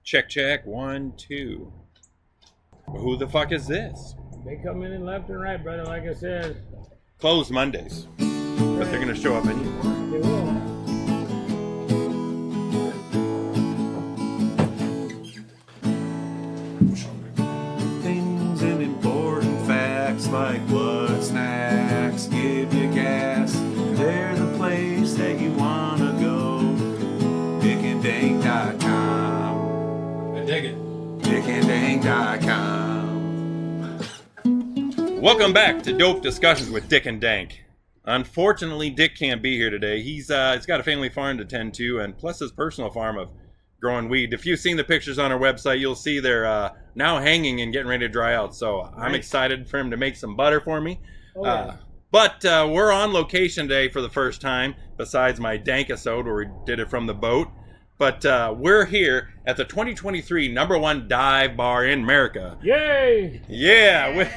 Check, check. 1, 2. Who the fuck is this? They come in left and right, brother, like I said. Closed Mondays. But they're going to show up anyway. They will. Things and important facts like what snacks give you gas. They're the place that you want to go. DICK&Dank.com. I dig it. DICK&Dank.com. Welcome back to Dope Discussions with Dick and Dank. Unfortunately, Dick can't be here today. He's got a family farm to tend to, and plus his personal farm of growing weed. If you've seen the pictures on our website, you'll see they're now hanging and getting ready to dry out. So I'm excited for him to make some butter for me. But we're on location today for the first time, besides my Dank-isode where we did it from the boat. But we're here at the 2023 #1 dive bar in America. Yay! Yeah, with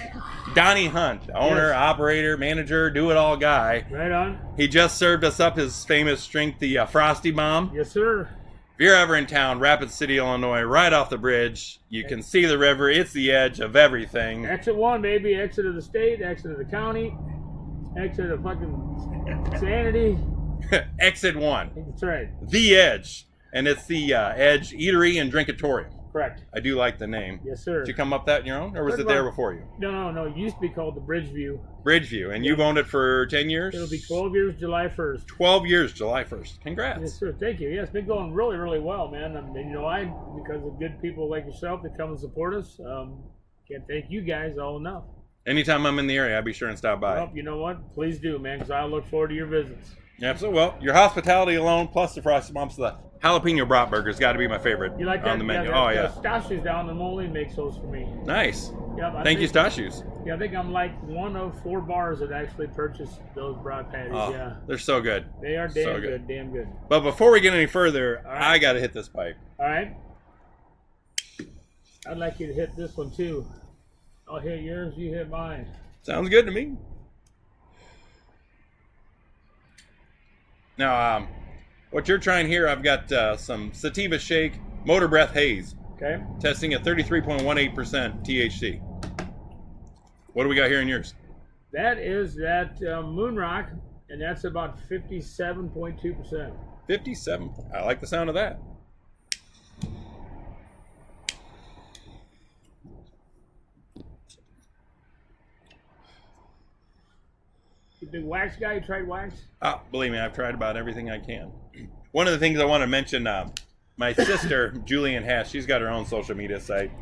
Donnie Hunt, owner, operator, manager, do-it-all guy. Right on. He just served us up his famous drink, the Frosty Bomb. Yes, sir. If you're ever in town, Rapid City, Illinois, right off the bridge, you can see the river. It's the edge of everything. Exit 1, baby. Exit of the state, exit of the county, exit of fucking sanity. Exit 1. That's right. The Edge. And it's the Edge Eatery and Drinkatorium. Correct. I do like the name. Yes, sir. Did you come up that on your own, or was it there before you? No. It used to be called the Bridgeview. Bridgeview. And you've owned it for 10 years? It'll be 12 years, July 1st. 12 years, July 1st. Congrats. Yes, sir. Thank you. Yeah, it's been going really, really well, man. I mean, because of good people like yourself that come and support us, can't thank you guys all enough. Anytime I'm in the area, I'll be sure and stop by. Well, you know what? Please do, man, because I look forward to your visits. Absolutely. Well, your hospitality alone, plus the Frosty Bumps, the jalapeno brat burger's got to be my favorite You like that? on the menu. Yeah, Oh, yeah. Stashi's down in Mole makes those for me. Nice. Yep, Thank you, Stashi's. Yeah, I think I'm like one of 4 bars that actually purchased those brat patties. Oh, yeah, they're so good. they are damn good. Damn good. But before we get any further, All right. I got to hit this pipe. All right. I'd like you to hit this one too. I'll hit yours. You hit mine. Sounds good to me. Now, what you're trying here, I've got some Sativa Shake Motor Breath Haze. Okay. Testing at 33.18% THC. What do we got here in yours? That is that Moon Rock, and that's about 57.2%. 57. I like the sound of that. You big wax guy? You tried wax? Believe me, I've tried about everything I can. One of the things I want to mention, my sister, Julian Hash, she's got her own social media site.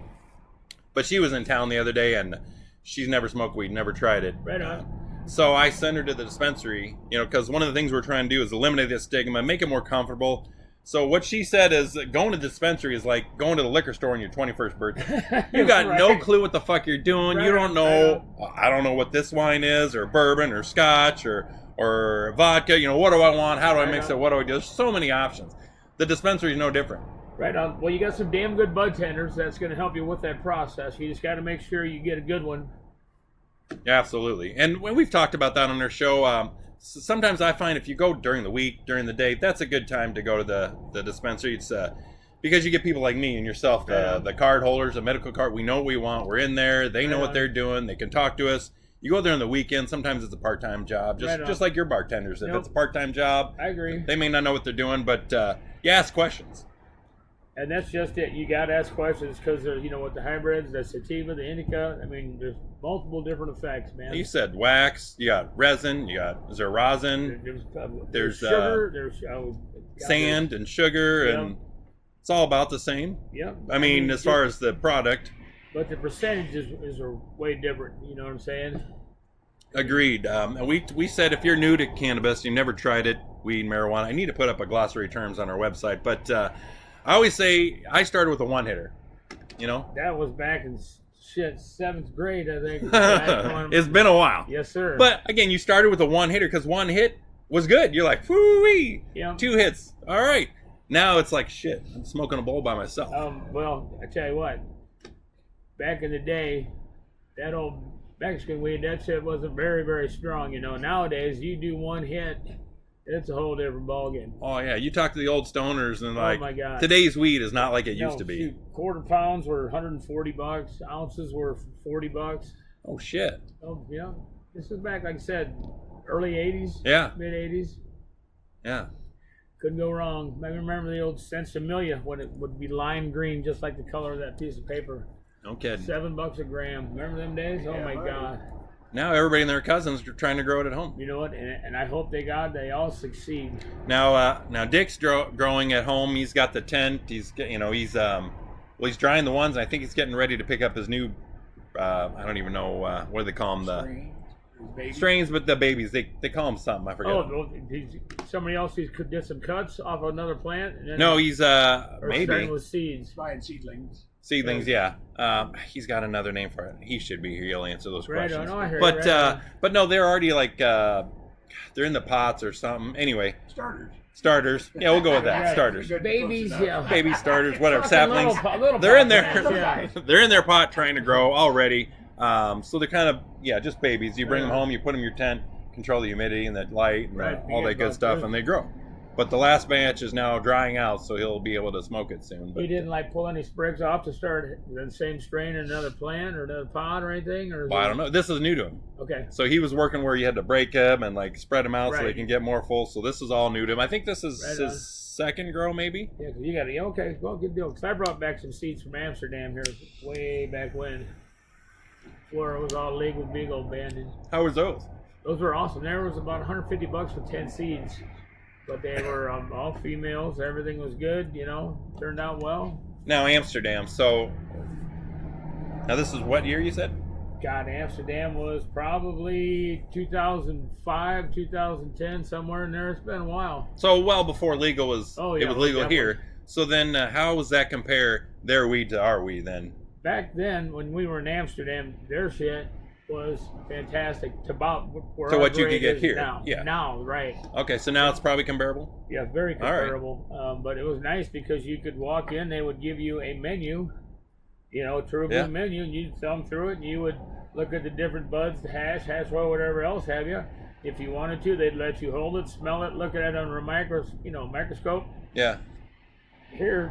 But she was in town the other day, and she's never smoked weed, never tried it. Right on. So I sent her to the dispensary, because one of the things we're trying to do is eliminate this stigma, make it more comfortable. So what she said is that going to the dispensary is like going to the liquor store on your 21st birthday. You got Right. no clue what the fuck you're doing. You don't know, I don't know what this wine is, or bourbon, or scotch, or vodka. What do I want? How do I mix it? What do I do? There's so many options. The dispensary is no different. Right on. Well, you got some damn good bud tenders that's going to help you with that process. You just got to make sure you get a good one. Absolutely. And when we've talked about that on our show, sometimes I find if you go during the week, during the day, that's a good time to go to the dispensary. It's because you get people like me and yourself, the card holders, the medical card. We know what we want. We're in there. They know what they're doing. They can talk to us. You go there on the weekend. Sometimes it's a part-time job, just like your bartenders. If it's a part-time job, I agree. They may not know what they're doing, but you ask questions. And that's just it. You got to ask questions because there's, with the hybrids, the sativa, the indica. I mean, there's multiple different effects, man. You said wax. You got resin. Is there rosin? There's sugar. There's sand and sugar, and it's all about the same. Yeah. I mean, as far as the product. But the percentages is way different. You know what I'm saying? Agreed. And we said if you're new to cannabis, you never tried it, weed, marijuana. I need to put up a glossary of terms on our website, but I always say I started with a one-hitter. That was back in 7th grade, I think. It's been a while. Yes, sir. But again, you started with a one-hitter because one hit was good. You're like, whoo-wee. Yeah. 2 hits. All right. Now it's like, shit, I'm smoking a bowl by myself. Well, I tell you what. Back in the day, that old Mexican weed, that shit wasn't very, very strong. Nowadays, you do one hit, it's a whole different ballgame. Oh yeah, you talk to the old stoners and like, oh my God, today's weed is not like it used to be. Shoot, quarter pounds were $140, ounces were $40. Oh shit. Oh yeah, this is back, like I said, early '80s. Yeah. Mid '80s. Yeah. Couldn't go wrong. I remember the old Sensimilia when it would be lime green, just like the color of that piece of paper. No kidding. $7 a gram. Remember them days? Oh my God. Now everybody and their cousins are trying to grow it at home. You know what? And I hope they all succeed. Now Dick's growing at home. He's got the tent. He's drying the ones. I think he's getting ready to pick up his new. I don't even know what do they call them, the strains, but the babies they call them something. I forget. Oh, somebody else did some cuts off another plant. And then No, he's maybe starting with seeds. Buying seedlings. Seedlings, yeah. He's got another name for it. He should be here. He'll answer those Right questions. on, I heard but it, right on. but no, they're already like they're in the pots or something. Anyway, starters. Yeah, we'll go with that. Right. Starters, Babies, yeah. baby starters, whatever. Fucking Saplings. little They're in pot there. plants, yeah. They're in their pot trying to grow already. So they're kind of just babies. You bring them Yeah. home, you put them in your tent, control the humidity and the light and Right. all You that get good both stuff, good. and they grow. But the last batch is now drying out, so he'll be able to smoke it soon. But He didn't like pull any sprigs off to start the same strain in another plant or another pot or anything, or well, I don't know. This is new to him. Okay. So he was working where you had to break them and like spread them out so they Right. can get more full. So this is all new to him. I think this is Right his on. second grow, maybe. Yeah, 'cause you got to. Okay, well, good deal. Because I brought back some seeds from Amsterdam here way back when. Flora was all league with big old banded. How was those? Those were awesome. There was about $150 for 10 seeds, but they were all females. Everything was good. Turned out well. Now Amsterdam. So now this is what year you said? God, Amsterdam was probably 2005, 2010, somewhere in there. It's been a while. So well before legal was. Oh, it yeah, was legal definitely. here. So then, how does that compare their weed to our weed then? Back then, when we were in Amsterdam, their shit was fantastic to about where To our what you could grade get is here, now. yeah. Now, right. Okay, so now it's probably comparable. Yeah, very All right. comparable. But it was nice because you could walk in, they would give you a menu, a true blue Yeah. menu, and you'd thumb through it, and you would look at the different buds, the hash oil, whatever else have you. If you wanted to, they'd let you hold it, smell it, look at it under a microscope. Yeah. Here,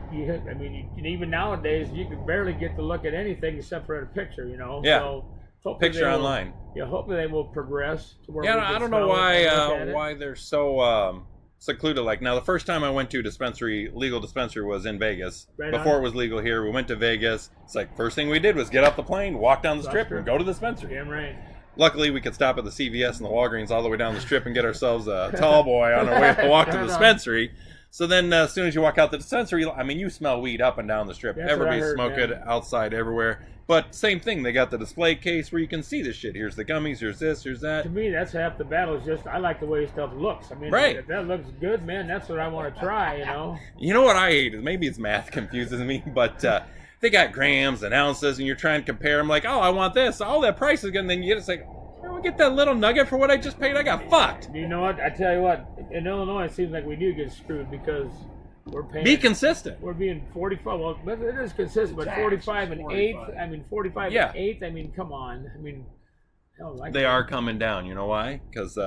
even nowadays, you can barely get to look at anything except for a picture, Yeah. So hopefully Picture they will- online. Yeah, hopefully they will progress to where Yeah, we I can don't know smell it and look at it. why they're so secluded. Like now, the first time I went to a legal dispensary was in Vegas. Right Before on. it was legal here, we went to Vegas. It's like first thing we did was get off the plane, walk down the That's strip, true. and go to the dispensary. Damn right. Luckily, we could stop at the CVS and the Walgreens all the way down the strip and get ourselves a tall boy on our way to walk to the Right on. dispensary. So then, as soon as you walk out the dispensary, you smell weed up and down the strip. That's what I Everybody's heard, smoking man. outside everywhere. But same thing, they got the display case where you can see this shit. Here's the gummies, here's this, here's that. To me, that's half the battle. Is just I like the way stuff looks. Right. If that looks good, man, that's what I want to try. You know what I hate is maybe it's math confuses me, but they got grams and ounces, and you're trying to compare them. Like, oh, I want this. Oh, that price is good. And then you get it's like, oh, I get that little nugget for what I just paid. I got fucked. You know what? I tell you what. In Illinois, it seems like we do get screwed because we're paying. Be consistent. We're being 45. Well, it is consistent, but Tax 45 and 45. 8th. 45 Yeah. and 8th. Come on. Hell, They are coming down. You know why? Because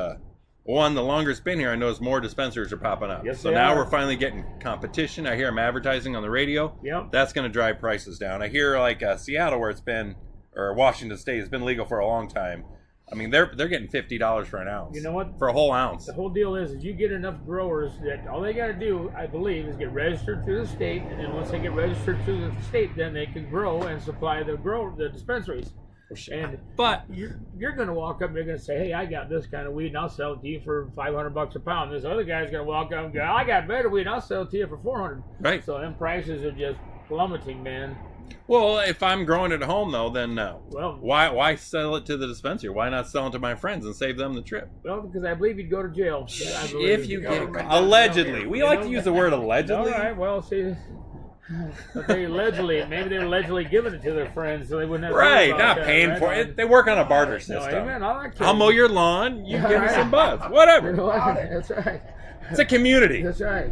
one, the longer it's been here, I notice more dispensaries are popping up. Yes, So they now are. we're finally getting competition. I hear them advertising on the radio. Yep. That's going to drive prices down. I hear like Seattle, where it's been, or Washington State, it's been legal for a long time. They're getting $50 for an ounce. You know what? For a whole ounce. The whole deal is you get enough growers that all they got to do, I believe, is get registered through the state, and then once they get registered through the state, then they can grow and supply the dispensaries. And But you're going to walk up and you're going to say, hey, I got this kind of weed and I'll sell it to you for $500 a pound. This other guy's going to walk up and go, I got better weed and I'll sell it to you for $400. right. So them prices are just plummeting, man. Well, if I'm growing it at home though, then Well, why sell it to the dispensary? Why not sell it to my friends and save them the trip? because I believe you'd go to jail. I believe. If you get Government allegedly, we You like know? to use the word allegedly. All right, well, see, but maybe they were allegedly giving it to their friends, so they wouldn't have to worry Right, about not that, paying right? for it. They work on a barter No, system. amen. I like to. I'll mow your lawn. You give me Right. some buds. You Whatever. know what? That's right. It's a community. That's right.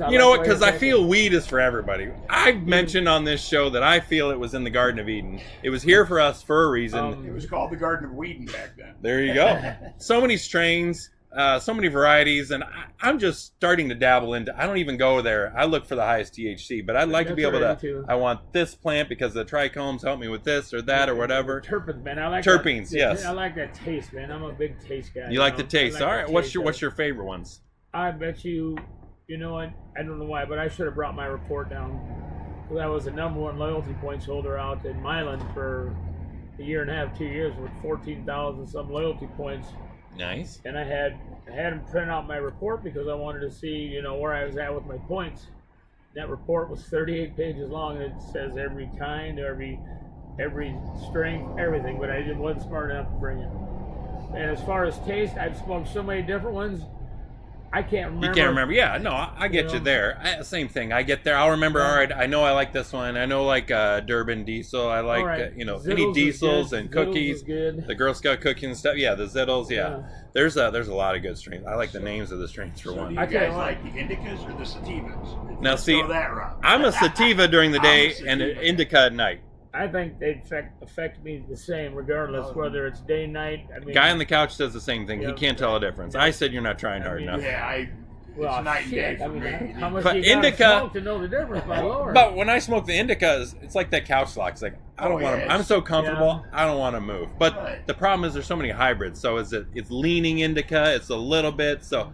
You know what? Because I feel weed is for everybody. I've mentioned on this show that I feel it was in the Garden of Eden. It was here for us for a reason. It was called the Garden of Whedon back then. There you go. So many strains. So many varieties, and I'm just starting to dabble into. I don't even go there. I look for the highest THC, but I'd like to be able to. Too. I want this plant because the trichomes help me with this or that or whatever. Terpenes, man. I like terpenes. That, yes. I like that taste, man. I'm a big taste guy. You like the taste. Like all right. What's your favorite ones? I bet you. You know what? I don't know why, but I should have brought my report down. Because I was the #1 loyalty points holder out in Milan for a year and a half, 2 years, with 14,000 some loyalty points. Nice. And I had him print out my report because I wanted to see, where I was at with my points. That report was 38 pages long, and it says every kind, every strength, everything. But I wasn't smart enough to bring it. And as far as taste, I've smoked so many different ones. I can't remember. You can't remember. Yeah, no, I get you there. Same thing. I get there. I'll remember. All right, I know I like this one. I know Durban Diesel. I like any diesels and cookies. The Girl Scout cookies and stuff. Yeah, the Zittles. Yeah. There's a lot of good strains. I like the names of the strains for one. Do you guys like the indicas or the sativas? Now see, that route. I'm a sativa during the day and an indica at night. I think they affect me the same, regardless whether it's day, night. I mean, guy on the couch says the same thing. He can't tell a difference. I said you're not trying hard enough. Yeah, it's night and day for me. How much but you indica, gotta smoke to know the difference, my lord? But when I smoke the indicas, it's like that couch lock. It's like I don't want to. I'm so comfortable. I don't want to move. But the problem is there's so many hybrids. So it's leaning indica. It's a little bit. So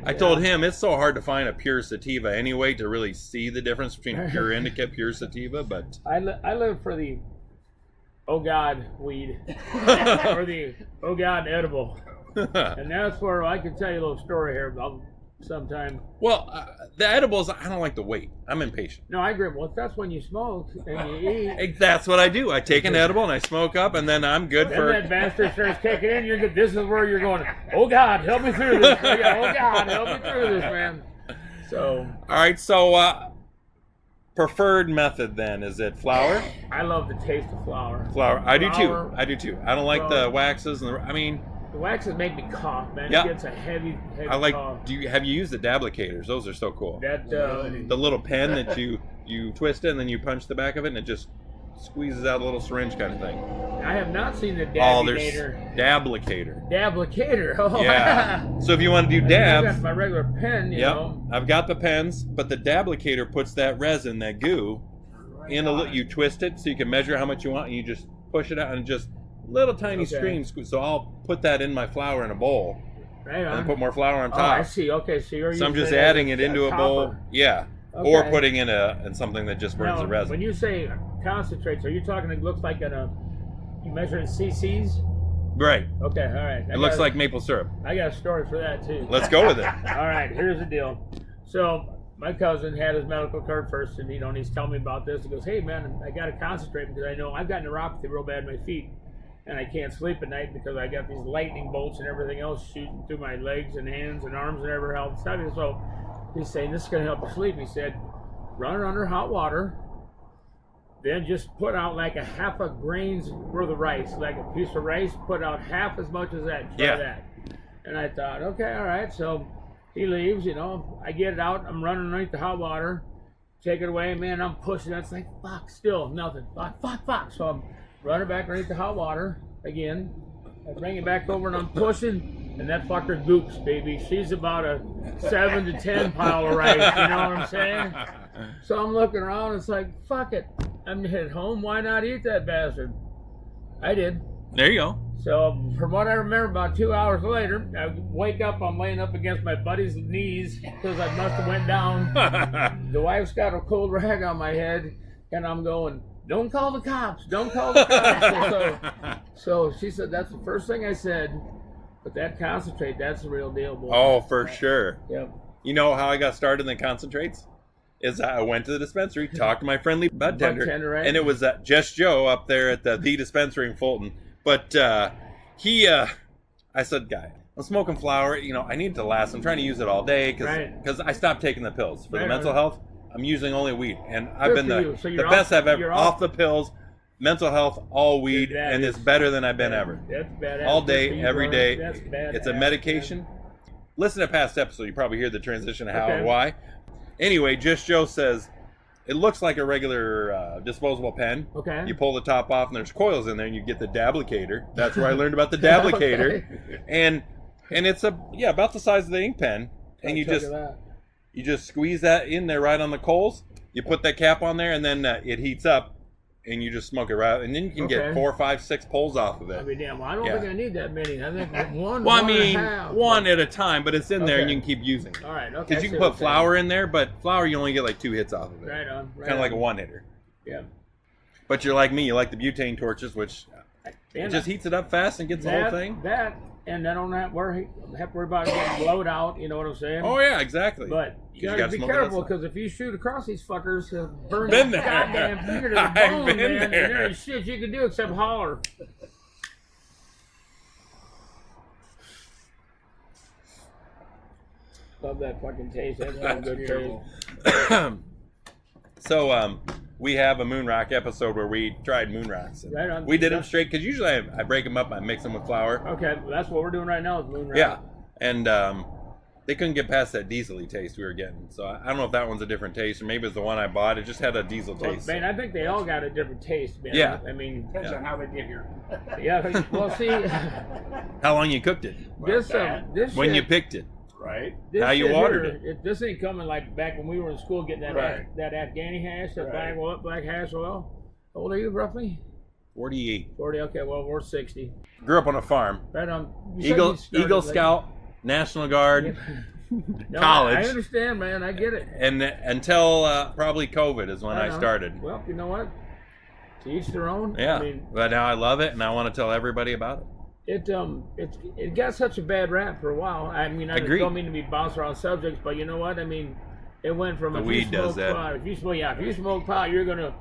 I told him it's so hard to find a pure sativa anyway to really see the difference between pure indica, pure sativa. But I live for the oh God weed or the oh God edible, and that's where I can tell you a little story here about sometime. Well, the edibles, I don't like to wait. I'm impatient. No, I agree. Well, that's when you smoke and you eat. That's what I do. I take an edible and I smoke up, and then I'm good then for. That bastard starts kicking in. You're good. This is where you're going. Oh God, help me through this. Oh God, help me through this, man. So. All right. So, preferred method then, is it flour? I love the taste of flour. Flour. I do too. I don't like the waxes and the waxes make me cough, man. Yeah. It gets a heavy cough. Have you used the dablicators? Those are so cool. The little pen that you twist it and then you punch the back of it and it just squeezes out a little syringe kind of thing. I have not seen the Dablicator. Dablicator. Oh, yeah. So if you want to do dabs, I got my regular pen. You know. I've got the pens, but the Dablicator puts that resin, that goo, in you twist it so you can measure how much you want, and you just push it out and just little tiny streams. So I'll put that in my flour in a bowl, and put more flour on top. Oh, I see. Okay, so you're. So I'm just adding it into a bowl. Yeah. Okay. Or putting in something that just burns the resin. When you say concentrates, are you talking? It looks like you measure in cc's. Right. Okay. All right. It looks like maple syrup. I got a story for that too. Let's go with it. All right. Here's the deal. So my cousin had his medical card first, and and he's telling me about this. He goes, "Hey man, I got to concentrate because I know I've got neuropathy real bad in my feet, and I can't sleep at night because I got these lightning bolts and everything else shooting through my legs and hands and arms and every health stuff." So he's saying this is going to help you sleep. He said, run it under hot water, then just put out like a half a grain's worth of rice, like a piece of rice, put out half as much as that. Try that. And I thought, okay, all right. So he leaves, I get it out. I'm running underneath the hot water, take it away, man. I'm pushing. It's like, fuck, still nothing. Fuck. So I'm running back underneath the hot water again. I bring it back over and I'm pushing. And that fucker goops, baby. She's about a 7 to 10 pile of rice. You know what I'm saying? So I'm looking around. It's like, fuck it. I'm headed home. Why not eat that bastard? I did. There you go. So from what I remember, about 2 hours later, I wake up. I'm laying up against my buddy's knees because I must have went down. The wife's got a cold rag on my head, and I'm going, "Don't call the cops. Don't call the cops." So she said, "That's the first thing I said." But that concentrate, that's the real deal, boy. Oh, for sure. Yep. You know how I got started in the concentrates? Is I went to the dispensary, talked to my friendly bud tender, right? And it was Just Joe up there at the dispensary in Fulton. But I said, "Guy, I'm smoking flower. I need it to last. I'm trying to use it all day because I stopped taking the pills for the mental health. I'm using only weed, and I've been the best I've ever off the pills." Mental health, all weed, and it's better than I've been ever. That's badass. All day, every day. That's badass. It's a medication. Listen to past episodes. You probably hear the transition of how and why. Anyway, Just Joe says, it looks like a regular disposable pen. Okay. You pull the top off, and there's coils in there, and you get the Dablicator. That's where I learned about the Dablicator. And And it's about the size of the ink pen, and you just squeeze that in there right on the coals. You put that cap on there, and then it heats up. And you just smoke it right, and then you can get 4, 5, 6 pulls off of it. I mean, damn, well, I don't think I need that many. I think one. Well, I one mean, and a half. one at a time, but it's in there, and you can keep using it. All right, okay. Because you can put flour in there, but flour you only get like 2 hits off of it. Right on. Kind of like a 1-hitter. Yeah. But you're like me, you like the butane torches, which it just heats it up fast and gets the whole thing. And I don't have to worry about getting blowed out. You know what I'm saying? Oh yeah, exactly. But you gotta be careful, because if you shoot across these fuckers, he'll burn Been the there. goddamn finger to the bone, Been man. And there. there ain't shit you can do except holler. Love that fucking taste. That's a good taste. So we have a Moon Rock episode where we tried Moon Rocks. Right on. We did them straight, because usually I break them up, I mix them with flour. Okay, well, that's what we're doing right now is Moon Rock. Yeah, and they couldn't get past that diesel-y taste we were getting. So I don't know if that one's a different taste, or maybe it's the one I bought. It just had a diesel taste. Man, I think they all got a different taste, man. Yeah. I mean, Depends on how they get here. yeah. Well, see, How long you cooked it? this When shit, you picked it? Right? this how you shit watered here, this ain't coming like back when we were in school getting that Right. that Afghani hash, that Right. black hash oil. How old are you roughly? 48. 40. Okay, well we're 60. Grew up on a farm. Right on. Eagle Scout, National Guard, No, college. I understand, man. I get it. And until probably COVID is when I know. started. Well, you know what? To each their own. Yeah, I mean, but now I love it, and I want to tell everybody about it. it got such a bad rap for a while. I mean, I Agreed. don't mean to be bouncing around subjects, but you know what? I mean, it went from The if weed you does smoke that. pot, if you smoke pot, you're gonna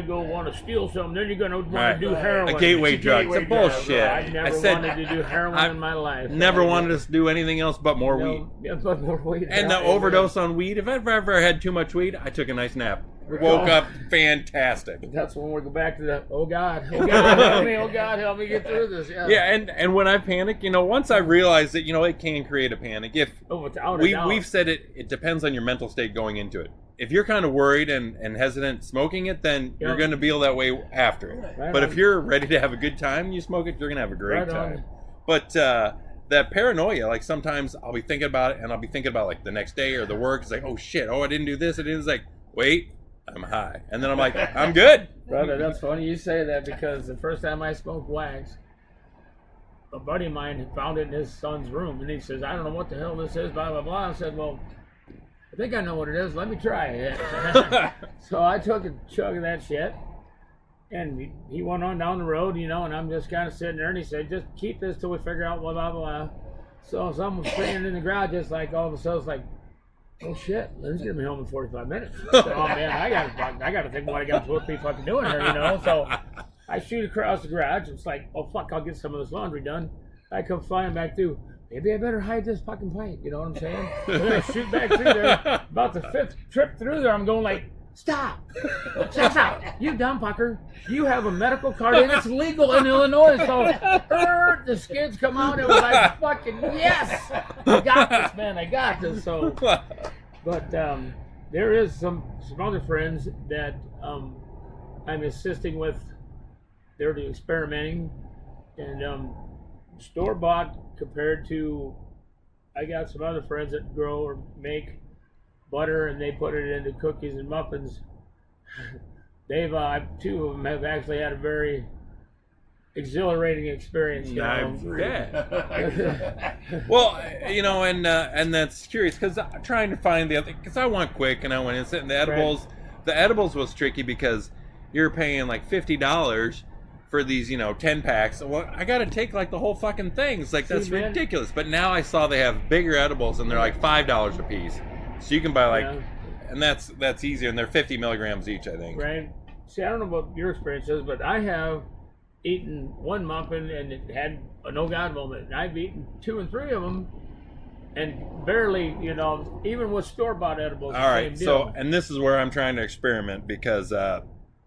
go want to steal something. Then you're gonna want Right. to do heroin. A gateway drug. It's a gateway drug. bullshit. I never I said- wanted to do heroin I in my life. Never wanted us to do anything else but more weed. Yeah, but more weed. And the Yeah, overdose on weed, if I've ever had too much weed, I took a nice nap. Woke up fantastic. That's when we go back to the oh God help me get through this. Yeah. Yeah, and when I panic, once I realize that, it can create a panic. If Oh, without a doubt. we've said it depends on your mental state going into it. If you're kind of worried and hesitant smoking it, then you're going to feel that way after it. Right But on. if you're ready to have a good time, you smoke it, you're going to have a great Right on. time. But that paranoia, like sometimes I'll be thinking about it, and I'll be thinking about like the next day or the work. It's like, oh shit, I didn't do this. It's like, wait, I'm high. And then I'm like, I'm good. Brother, that's funny you say that, because the first time I smoked wax, a buddy of mine had found it in his son's room, and he says, I don't know what the hell this is, blah, blah, blah. I said, well, I think I know what it is. Let me try it. So I took a chug of that shit, and he went on down the road, and I'm just kind of sitting there, and he said, just keep this till we figure out blah, blah, blah. So someone's sitting in the garage, just like all of a sudden, it's like, oh shit, Lynn's gonna be home in 45 minutes. So, oh man, I gotta think what I got supposed to be fucking doing here, So I shoot across the garage. It's like, oh fuck, I'll get some of this laundry done. I come flying back through. Maybe I better hide this fucking pipe. You know what I'm saying? And then I shoot back through there. About the 5th trip through there, I'm going like, stop! You dumb fucker! You have a medical card and it's legal in Illinois. So the skids come out. It was like fucking yes! I got this, man. I got this. So, but there is some other friends that I'm assisting with. They're experimenting, and store bought compared to. I got some other friends that grow or make butter, and they put it into cookies and muffins. They've two of them have actually had a very exhilarating experience. Well, and that's curious, because I'm trying to find the other, because I want quick and I want instant. And the edibles, Right. The edibles was tricky because you're paying like $50 for these, 10 packs. Well, I got to take like the whole fucking thing. It's like, that's man. ridiculous. But now I saw they have bigger edibles, and they're like $5 a piece. So you can buy like, and that's easier, and they're 50 milligrams each, I think. Right. See, I don't know what your experience is, but I have eaten one muffin and it had a no God moment. And I've eaten 2 and 3 of them, and barely, even with store-bought edibles. All right, so, and this is where I'm trying to experiment, because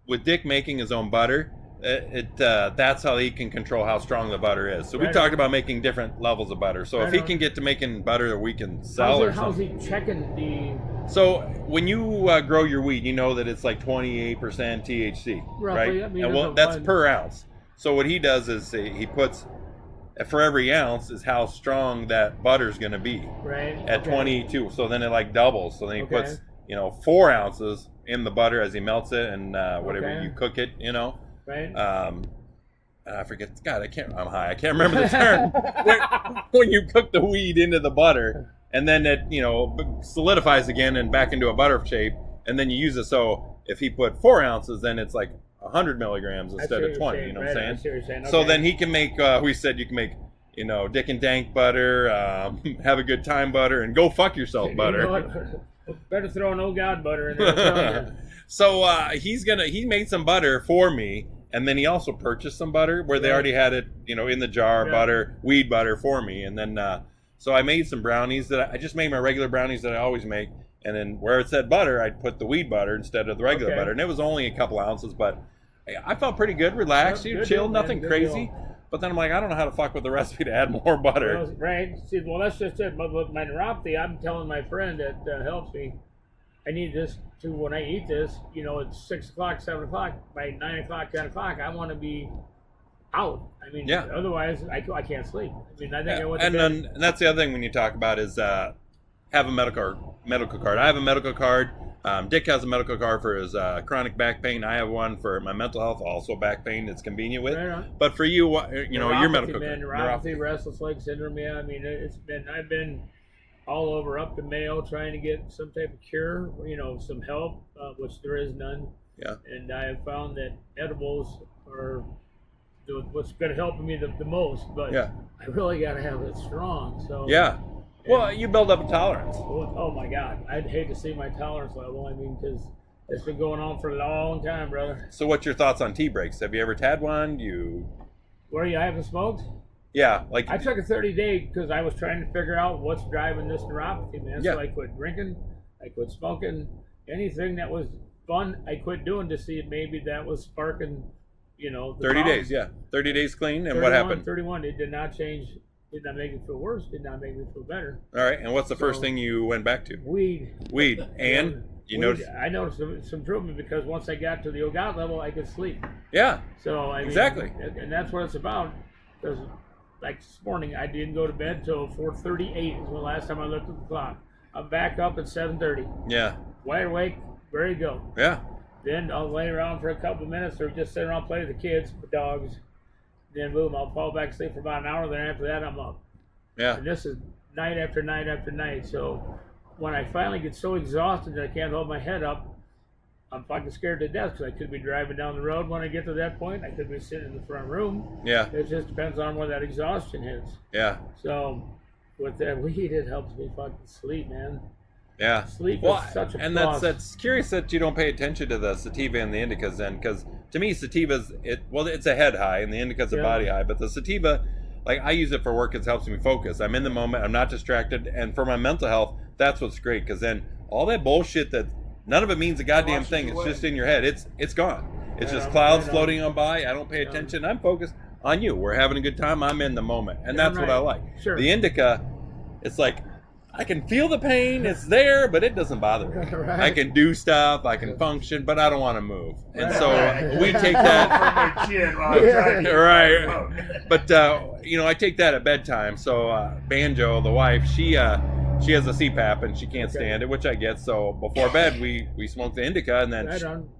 with Dick making his own butter, that's how he can control how strong the butter is. So we talked about making different levels of butter. So if he can get to making butter that we can sell or how's something. he checking the... So when you grow your weed, you know that it's like 28% THC, Roughly, right? I mean, and that's per ounce. So what he does is he puts for every ounce is how strong that butter's going to be. Right. At 22. So then it like doubles. So then he puts, 4 ounces in the butter as he melts it and whatever you cook it, Right. I forget. God, I'm high. I can't remember the term. when you cook the weed into the butter, and then it, solidifies again and back into a butter shape, and then you use it. So if he put 4 ounces, then it's like 100 milligrams instead of 20. You know what I'm saying? Okay. So then he can make. We said you can make, Dick&Dank butter, have a good time butter, and go fuck yourself butter. You know what? Better throw an old God butter in there. So he made some butter for me. And then he also purchased some butter where they already had it, in the jar, weed butter for me. And then, so I made some brownies I just made my regular brownies that I always make. And then where it said butter, I'd put the weed butter instead of the regular butter. And it was only a couple ounces, but I felt pretty good, relaxed, chilled, nothing crazy. But then I'm like, I don't know how to fuck with the recipe to add more butter. Well, right. See, that's just it. But with my neuropathy, I'm telling my friend that helps me, I need this to, when I eat this, it's 6 o'clock, 7 o'clock, by 9 o'clock, 10 o'clock, I want to be out. I mean, otherwise I can't sleep. I mean, I think I went to bed. And that's the other thing when you talk about is have a medical card. I have a medical card. Dick has a medical card for his chronic back pain. I have one for my mental health, also back pain it's convenient with. Right. But for you, your medical card. Neuropathy, restless leg syndrome, I mean, I've been all over up the Mayo trying to get some type of cure, some help, which there is none. Yeah. And I have found that edibles are what's going to help me the most, but I really got to have it strong. So yeah. Well, you build up a tolerance. Oh my God, I'd hate to see my tolerance level. I mean, because it's been going on for a long time, brother. So, what's your thoughts on tea breaks? Have you ever had one? Where you haven't smoked? Yeah, I took a 30-day because I was trying to figure out what's driving this neuropathy, man. So I quit drinking, I quit smoking, anything that was fun, I quit doing to see if maybe that was sparking, the 30 problem. days, 30 days clean, and what happened? 31, it did not change, did not make me feel worse, did not make me feel better. All right, and what's the first thing you went back to? Weed. And you noticed? I noticed some improvement because once I got to the Ogat level, I could sleep. Yeah. So exactly. And that's what it's about. Because like this morning, I didn't go to bed till 4:38 is the last time I looked at the clock. I'm back up at 7:30. Yeah. Wide awake, ready to go. Yeah. Then I'll lay around for a couple of minutes or just sit around and play with the kids, the dogs. Then boom, I'll fall back asleep for about an hour. Then after that, I'm up. Yeah. And this is night after night after night. So when I finally get so exhausted that I can't hold my head up, I'm fucking scared to death because I could be driving down the road when I get to that point. I could be sitting in the front room. Yeah. It just depends on where that exhaustion hits. Yeah. So with that weed, it helps me fucking sleep, man. Yeah. Sleep is such a plus. That's curious that you don't pay attention to the sativa and the indicas then, because to me sativa's it's a head high and the indica's a body high, but the sativa, like I use it for work, it helps me focus. I'm in the moment, I'm not distracted, and for my mental health, that's what's great, because then all that bullshit that none of it means a goddamn thing, it's just in your head, it's gone. It's just clouds floating on by. I don't pay attention. I'm focused on you. We're having a good time. I'm in the moment, and that's what I like. Sure. The indica, it's like I can feel the pain. It's there, but it doesn't bother me. Right. I can do stuff. I can function, but I don't want to move. And so we take that. Right. But I take that at bedtime. So Banjo, the wife, she has a CPAP and she can't stand it, which I get. So before bed, we smoke the indica and then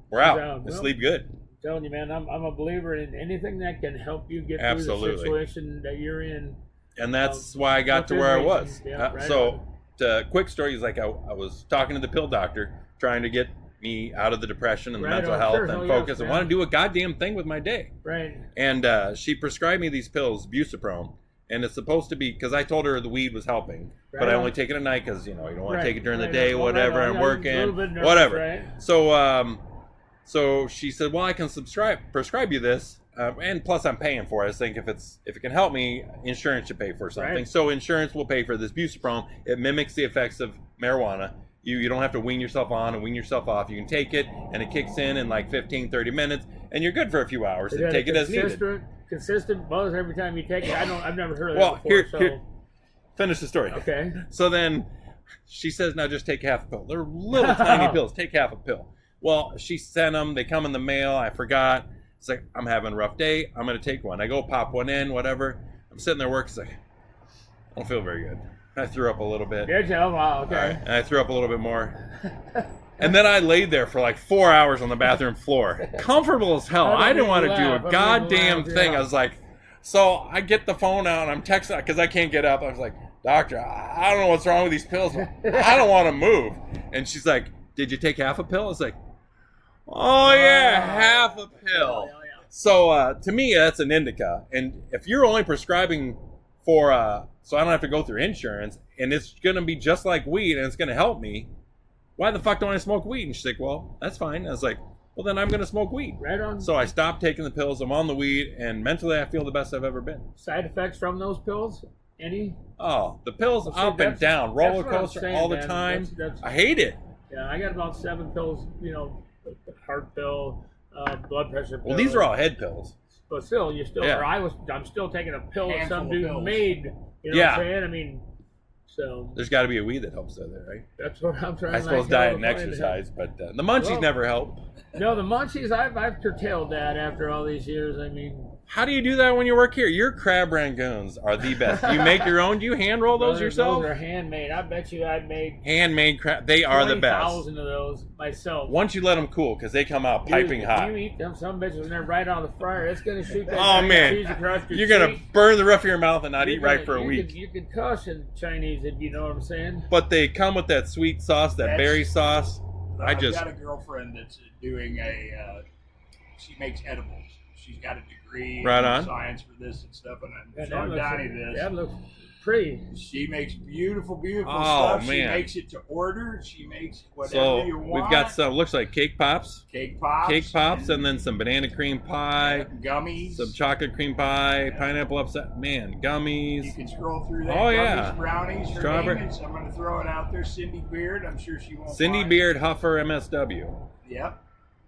we're out and sleep good. I'm telling you, man, I'm a believer in anything that can help you get through the situation that you're in. And that's why I got to where I was. Yeah, quick story is like I was talking to the pill doctor, trying to get me out of the depression and the mental health and focus. I want to do a goddamn thing with my day. Right. And she prescribed me these pills, Buciprone. And it's supposed to be, because I told her the weed was helping, but I only take it at night because, you don't want to take it during the day, whatever, I'm working, whatever. Right. So she said, well, I can prescribe you this, and plus I'm paying for it. I think if it can help me, insurance should pay for something. Right. So insurance will pay for this Buciprone. It mimics the effects of marijuana. You don't have to wean yourself on and wean yourself off. You can take it, and it kicks in like 15, 30 minutes, and you're good for a few hours. And take it as needed. Consistent buzz every time you take it. I've never heard of that before. Here, finish the story. Okay. So then she says, now just take half a pill. They're little tiny pills. Take half a pill. Well, she sent them. They come in the mail. I forgot. It's like, I'm having a rough day. I'm going to take one. I go pop one in, whatever. I'm sitting there working. It's like, I don't feel very good. I threw up a little bit. Did you? Oh, wow, okay. All right, and I threw up a little bit more. And then I laid there for like 4 hours on the bathroom floor. Comfortable as hell. I didn't want to do a goddamn thing. I was like, so I get the phone out and I'm texting because I can't get up. I was like, doctor, I don't know what's wrong with these pills. I don't want to move. And she's like, did you take half a pill? I was like, oh yeah, half a pill. So to me, that's an indica. And if you're only prescribing for, so I don't have to go through insurance, and it's going to be just like weed and it's going to help me, why the fuck don't I smoke weed? And she's like, well, that's fine. I was like, well, then I'm going to smoke weed. Right on. So I stopped taking the pills. I'm on the weed, and mentally I feel the best I've ever been. Side effects from those pills? Any? Oh, the pills up and down, roller coaster saying, all the man. time. That's, I hate it. Yeah, I got about 7 pills, heart pill, blood pressure pill. Well, these are all head pills. But still, you're still, Yeah. or I'm still taking a pill that some Handful of dude pills. made. You know Yeah. what I'm saying? I mean, so There's got to be a weed that helps that, right? that's what I'm trying I to suppose diet and exercise, but the munchies Well- never help. No, the munchies, I've curtailed that after all these years. I mean, How do you do that when you work here? Your crab rangoons are the best. You make your own? Do you hand roll those yourself? Those are handmade. I bet you I've made Handmade crab. They are the best. 20,000 of those myself. Once you let them cool, because they come out piping Dude, hot. If you eat them, some bitches and they're right out of the fryer. It's gonna shoot that Oh, thing man. cheese across your You're going to cheek. burn the roof of your mouth and not You're eat right gonna- for a week. You could cuss in Chinese if you know what I'm saying. But they come with that sweet sauce, that That's- berry sauce. I've got a girlfriend that's doing she makes edibles. She's got a degree Right in on. science for this and stuff, and I'm And showing Donnie this. That looks pretty. She makes beautiful Oh, stuff. She man. makes it to order. She makes whatever So you want. we've got some, looks like cake pops, cake pops, and then some banana cream pie, gummies. some chocolate cream pie, pineapple upset, man, You gummies. can scroll through that. Oh, yeah. Gummies, brownies. Her Strawberry- name is, I'm going to throw it out there. Cindy Beard. I'm sure she won't. Cindy mind. Beard, Huffer, MSW. Yep.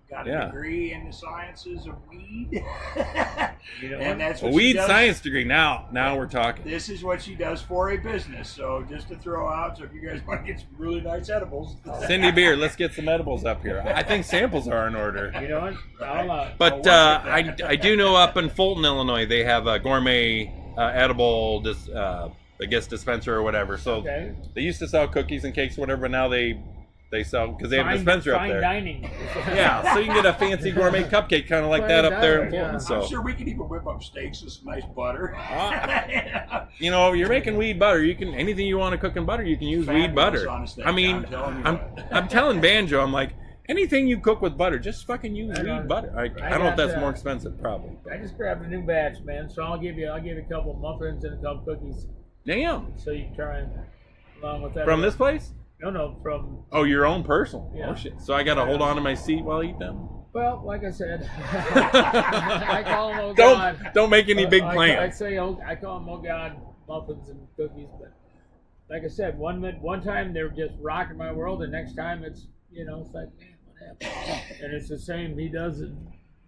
Got a Yeah. degree in the sciences of weed. You know And what? that's A what she weed does. science degree. Now we're talking. This is what she does for a business. So just to throw out, so if you guys want to get some really nice edibles. Cindy Beard, let's get some edibles up here. I think samples are in order. You know what? I'll, But I do know up in Fulton, Illinois, they have a gourmet edible, I guess, dispenser or whatever. So okay. they used to sell cookies and cakes or whatever, but now they sell, because they have a dispenser up fine there. dining. Yeah, so you can get a fancy gourmet cupcake kind of like that up there in Yeah. Fulton. I'm So, sure we could even whip up steaks with some nice butter. you know, you're making weed butter. You can, anything you want to cook in butter, you can use weed Fabulous butter. on a steak, I mean, I'm telling you I'm what. telling Banjo, I'm like, anything you cook with butter, just fucking use I know. weed butter. I don't know if that's more expensive, probably. I just grabbed a new batch, man. So I'll give you a couple of muffins and a couple cookies, Damn. so you can try them along with that. From this place? No, from. Oh, your own personal. Yeah. Oh shit. So I gotta hold on to my seat while I eat them. Well, like I said, I call them, oh God. Don't make any big I plans. say, I call them, oh God, muffins and cookies. But like I said, one time they were just rocking my world, and next time it's, it's like, man, what happened? And it's the same. He does it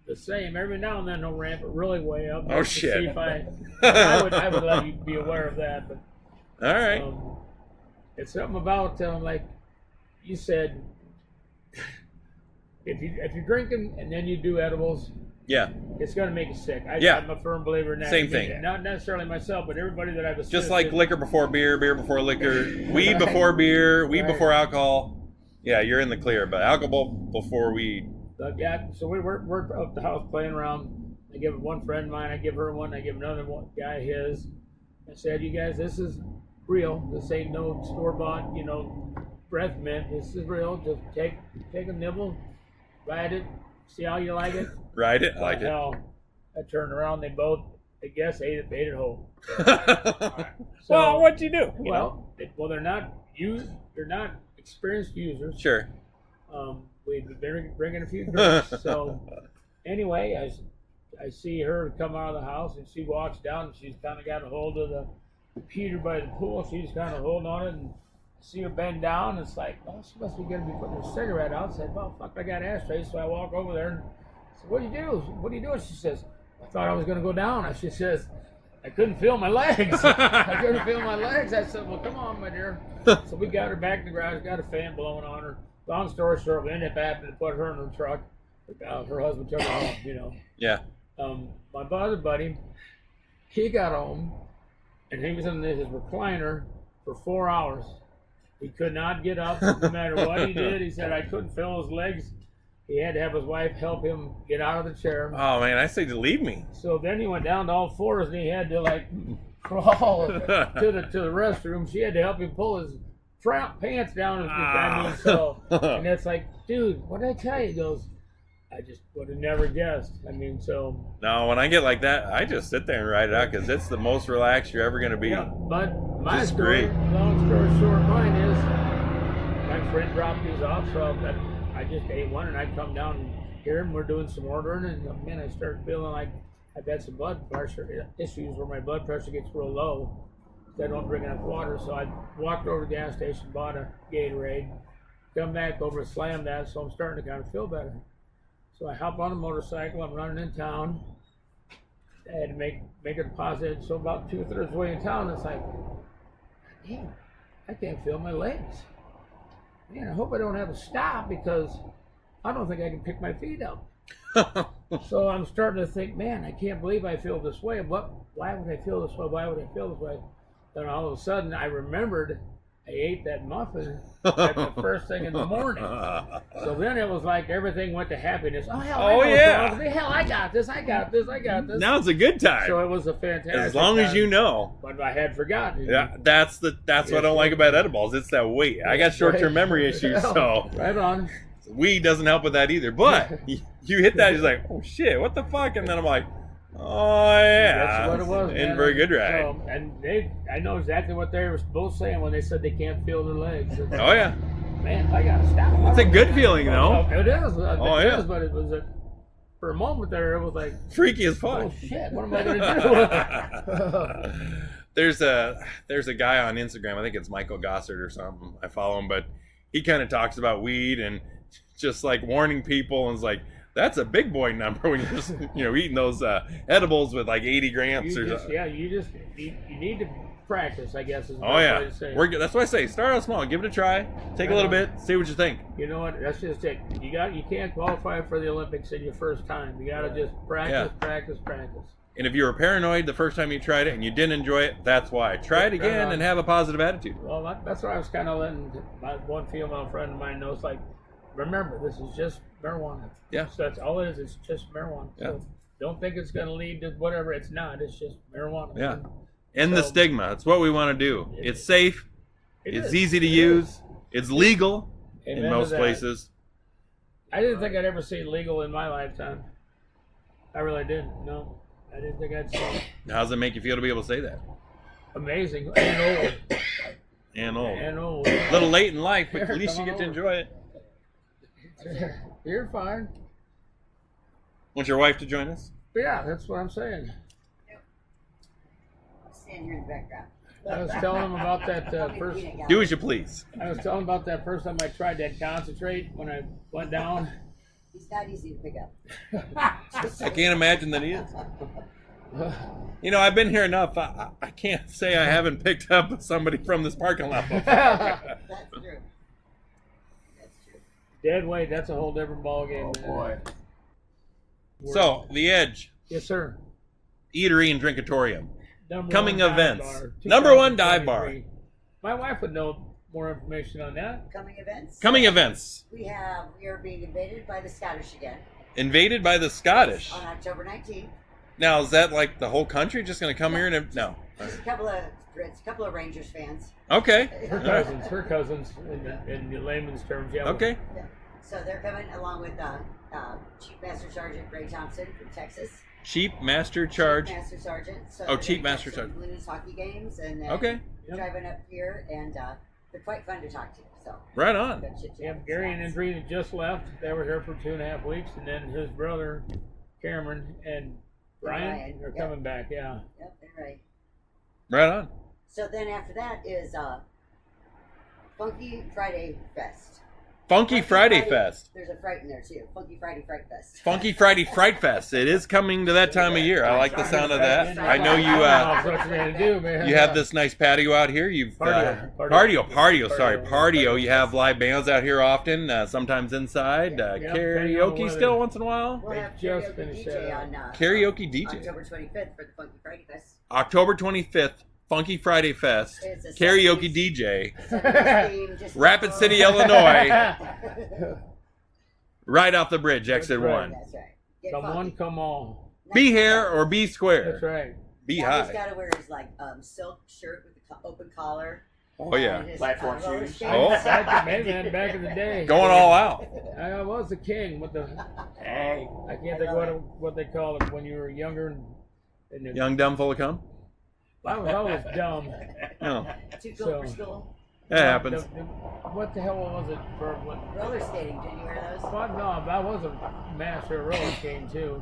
the same. Every now and then he'll ramp it really way up. Oh, just to shit. See if I would let you be aware of that. But All right. it's something about like you said. If you're drinking and then you do edibles, Yeah. it's going to make you sick. Yeah. I'm a firm believer in that. Same thing. Not necessarily myself, but everybody that I've assisted. Just like liquor before beer, beer before liquor, weed before beer, weed Right. before alcohol. Yeah, you're in the clear, but alcohol before weed. Yeah, so we're up the house playing around. I give one friend of mine, I give her one, I give another one guy his. I said, you guys, this is real. This ain't no store-bought, breath mint. This is real. Just take a nibble, ride it, see how you like it. Right? It like it. Hell, I turned around. They both, I guess, ate it whole. Well, what'd you do? You know? They're not they're not experienced users. Sure. We've been bringing a few drinks. So anyway, I see her come out of the house, and she walks down, and she's kind of got a hold of the heater by the pool. She's kind of holding on it, and I see her bend down. And it's like, oh, she must be going to be putting her cigarette out. I said, well, fuck, I got ashtrays. So I walk over there and I said, what do you do? What are you doing? She says, I thought I was going to go down. She says, I couldn't feel my legs. I couldn't feel my legs. I said, well, come on, my dear. So we got her back in the garage, got a fan blowing on her. Long story short, we ended up having to put her in the truck. Her husband took her home, Yeah. My other buddy, he got home, and he was in his recliner for 4 hours. He could not get up, no matter what he did. He said, I couldn't feel his legs. He had to have his wife help him get out of the chair. Oh man, I say to leave me. So then he went down to all fours, and he had to like crawl to the restroom. She had to help him pull his pants down. I mean, so, and it's like, dude, what did I tell you? He goes, I just would have never guessed. I mean, so. No, when I get like that, I just sit there and ride it out because it's the most relaxed you're ever going to be. Yeah, but my Just story, great. long story short, mine is my friend dropped these off, so I just ate one, and I come down and hear him. We're doing some ordering, and man, I start feeling like I've had some blood pressure issues where my blood pressure gets real low. I don't drink enough water, so I walked over to the gas station, bought a Gatorade, come back over, slammed that, so I'm starting to kind of feel better. So I hop on a motorcycle, I'm running in town. I had to make a deposit, so about 2/3 way in town, it's like, damn, I can't feel my legs. Man, I hope I don't have to stop because I don't think I can pick my feet up. So I'm starting to think, man, I can't believe I feel this way. Why would I feel this way? Why would I feel this way? Then all of a sudden I remembered I ate that muffin at the first thing in the morning. So then it was like everything went to happiness. Oh, hell, I know yeah. what's wrong. Hell, I got this. Now it's a good time. So it was a fantastic As long as time. you know. But I had forgotten. Yeah, that's what I don't like about edibles. It's that weight. I got short-term memory issues, so Right on. weed doesn't help with that either. But you hit that, you're like, oh shit, what the fuck? And then I'm like, oh yeah, That's what it was. in man. for a good ride. So, and I know exactly what they were both saying when they said they can't feel their legs. It's, Oh yeah, man, I gotta stop. it's a good feeling though. It is. Oh, It yeah. is, but it was for a moment there. It was like, Freaky as fuck. oh shit, what am I gonna do? There's a guy on Instagram, I think it's Michael Gossard or something. I follow him, but he kind of talks about weed and just like warning people, and it's like, that's a big boy number when you're just eating those edibles with like 80 grams or something. You need to practice, I guess. Is the Oh best yeah, way to say it. that's why I say start out small, give it a try, take a little bit, see what you think. You know what? That's just it. You can't qualify for the Olympics in your first time. You gotta just practice. And if you were paranoid the first time you tried it and you didn't enjoy it, that's why. Try it again and have a positive attitude. Well, that's what I was kind of letting my one female friend of mine know. It's like, remember, this is just marijuana. Yeah. So that's all it is. It's just marijuana. Yeah. So don't think it's going to lead to whatever. It's not. It's just marijuana. Yeah. End the stigma. That's what we want to do. It's safe. It's is. easy to use. It's legal Amen in to most that. places. I didn't think I'd ever see legal in my lifetime. I really didn't. No. I didn't think I'd see it. How does it make you feel to be able to say that? Amazing. And old. And old. And old. A little late in life, but Here, at least you come get to on enjoy it. You're fine. Want your wife to join us? Yeah, that's what I'm saying. Stand here in the background. I was telling him about that first. Do as you please. I was telling him about that first time I tried that concentrate when I went down. He's not easy to pick up. I can't imagine that he is. I've been here enough. I can't say I haven't picked up somebody from this parking lot before. That's true. That's true. Dead weight, that's a whole different ballgame. Oh boy. So, the Edge Yes, sir. Eatery and Drinkatorium. Number Coming one dive events. bar, Number one dive bar. 2023. My wife would know more information on that. Coming events. Coming events. We are being invaded by the Scottish again Invaded by the Scottish. on October 19th. Now, is that like the whole country just going to come here and... No. There's a couple of Rangers fans. Okay. Her cousins in the layman's terms. Yeah. Okay. Yeah. So they're coming along with Chief Master Sergeant Ray Thompson from Texas. Cheap Master Charge. Chief Master Sergeant. So Oh, they're Chief gonna Master have some Sergeant. Blues hockey games and Okay. driving up here, and they're quite fun to talk to. So Right on. good chit-chat Yeah, and Gary and chats. Andrina just left. They were here for 2.5 weeks, and then his brother Cameron and Brian are Yep. coming back. Yeah. Yep, they're right. Right on. So then after that is Funky Friday Fest. Funky Friday Fest. There's a fright in there too. Funky Friday Fright Fest. Funky Friday Fright Fest. It is coming to that time of year. I like the sound of that. I know you That's what you're gonna do, man. you have this nice patio out here. You've Partio. You have live bands out here often. Sometimes inside. Karaoke still once in a while. We'll have They just karaoke finished DJ that. on Karaoke DJ. October 25th for the Funky Friday Fest. October 25th. Funky Friday Fest, It's a karaoke 70s DJ, 70s theme, just Rapid like- City, Illinois, right off the bridge, exit right. 1. That's right. Get Come funky. on, come on. Be here or be square. That's right. Be Now he's high. got to wear his like silk shirt with the open collar. Oh, yeah. and his, Platform roller shoes. skates. Oh. Back in the day. Going all out. I was the king with the. Hey. I can't think what they call it when you were younger. And then, Young, dumb, full of cum. I was always dumb. No, Too cool Oh. for school. that happens. What the hell was it for? What? Roller skating. Did you wear those? Well, no, I was a master of roller skating too.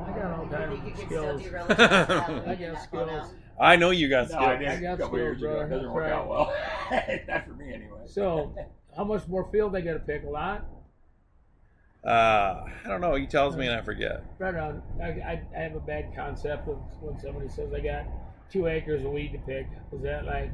I got all You kinds think you of can still skills. do roller skating without I leaving got that phone skills. out? I know you got No, I skills. did I a got couple years skills, ago. It brother. doesn't work out well. Not for me anyway. So, how much more field they got to pick? A lot? I don't know. He tells me and I forget. Right on. I have a bad concept of when somebody says I got 2 acres of weed to pick. Is that like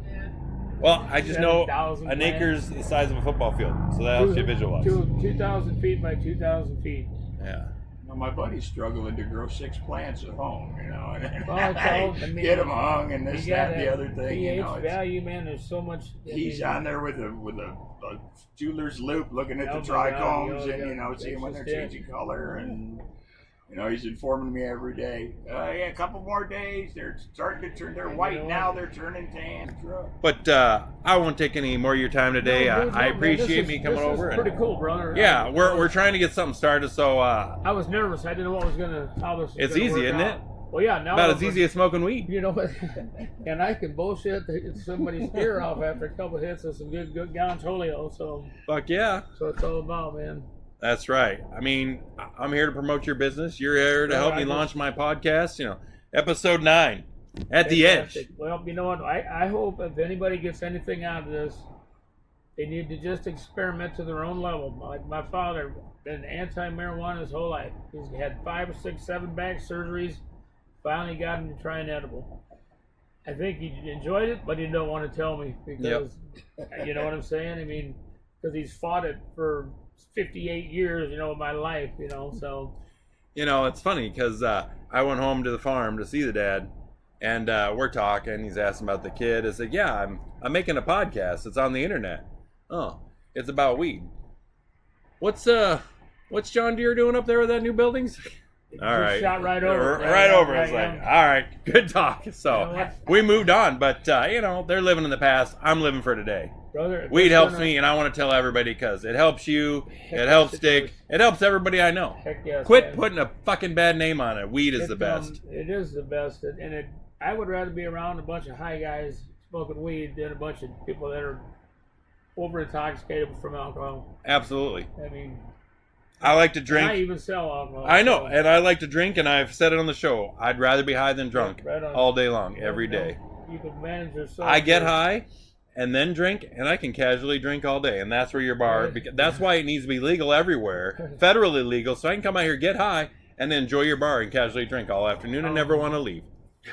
Well, I just know 7,000 an plants? acre's the size of a football field, so that helps you visualize. 2,000 feet by 2,000 feet? Yeah. Well, my buddy's struggling to grow 6 plants at home, you know, and Well, it's all- I mean, get them hung and this, You that, got and the other that thing. You pH know, it's, value, man. There's so much. he's on there with a jeweler's loop, looking at Oh the my God, trichomes you and know, seeing when they're that's just changing color, and he's informing me every day. Yeah, a couple more days, they're starting to turn. They're You white know now. what? They're turning tan. But I won't take any more of your time today. No, dude, I no, man, this appreciate is- me coming this is over. Pretty And, cool, brother. yeah, we're trying to get something started, so I was nervous. I didn't know what was how this. Was it's gonna easy, work isn't out. it? Well, yeah. Now About that as we're- easy as smoking weed. You know, and I can bullshit somebody's ear off after a couple hits of some good Gancholio. So Fuck yeah. it's all about, man. That's right. I mean, I'm here to promote your business. You're here to Yeah, help I me just- launch my podcast. Episode 9 at the edge. Fantastic. Well, you know what? I hope if anybody gets anything out of this, they need to just experiment to their own level. Like my father, been anti-marijuana his whole life. He's had 5 or 6, 7 back surgeries. Finally got him to try an edible. I think he enjoyed it, but he don't want to tell me because, you know what I'm saying? I mean, because he's fought it for 58 years, of my life, so. It's funny because I went home to the farm to see the dad, and we're talking. He's asking about the kid. I said, "Yeah, I'm making a podcast. It's on the internet. Oh, it's about weed. What's John Deere doing up there with that new buildings?" All right, Shot right over. right over. It's yeah. like, all right, good talk. You know So what? we moved on, but they're living in the past. I'm living for today. Brother, if Weed it's helps gonna- me, and I want to tell everybody because it helps you, Heck it helps yes, it Dick, does. it helps everybody I know. Heck yes, Quit man. putting a fucking bad name on it. Weed is the best. It is the best, and I would rather be around a bunch of high guys smoking weed than a bunch of people that are over intoxicated from alcohol. Absolutely. I mean, I like to I drink. even sell alcohol. I know, so- and I like to drink, and I've said it on the show. I'd rather be high than drunk Right on. all day long, every day. You can manage yourself. I get high and then drink, and I can casually drink all day, and that's where your bar. Right. Because that's why it needs to be legal everywhere, federally legal, so I can come out here, get high, and then enjoy your bar and casually drink all afternoon and never want to leave.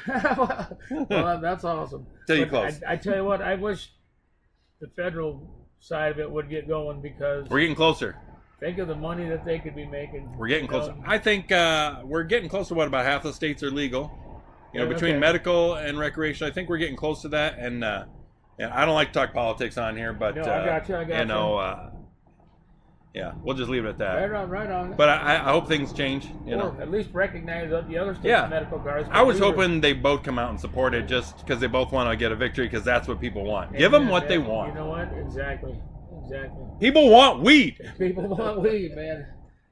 Well, that's awesome. Till you But close. I tell you what, I wish the federal side of it would get going because We're getting closer. think of the money that they could be making. We're getting you know? closer. I think we're getting close to what about half the states are legal. Between Okay. medical and recreation, I think we're getting close to that. And I don't like to talk politics on here, but No, I got you. Yeah, we'll just leave it at that. Right on. But I hope things change. Or at least recognize that the other states' Yeah. medical cards. I was We were- hoping they both come out and support it just because they both want to get a victory because that's what people want. Give them what they You want. know what? Exactly. People want weed. People want weed, man.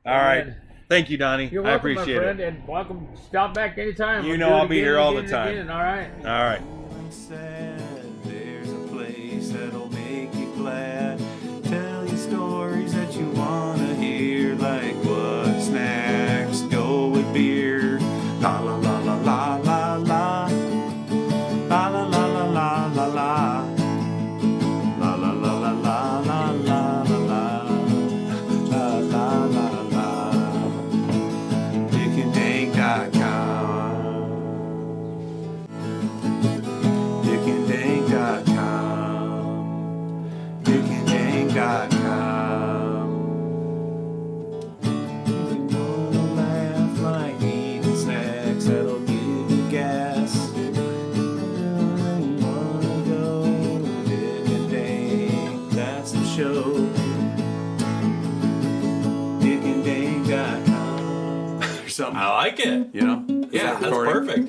All right. Amen. Thank you, Donnie. You're I welcome, appreciate my friend, it. and welcome. Stop back anytime. You We'll know do it I'll be again here and all the again time. and again. All right. All right. Feeling sad, there's a place that'll make you glad. Tell you stories that you wanna hear, like what snacks go with beer. La la la la la la la. La la la la la la la. La la la la la la la la la. La la la la. DICK&Dank.com. DICK&Dank.com. DICK&Dank.com. something. I like it. You know? Is Yeah, that that's recording? perfect.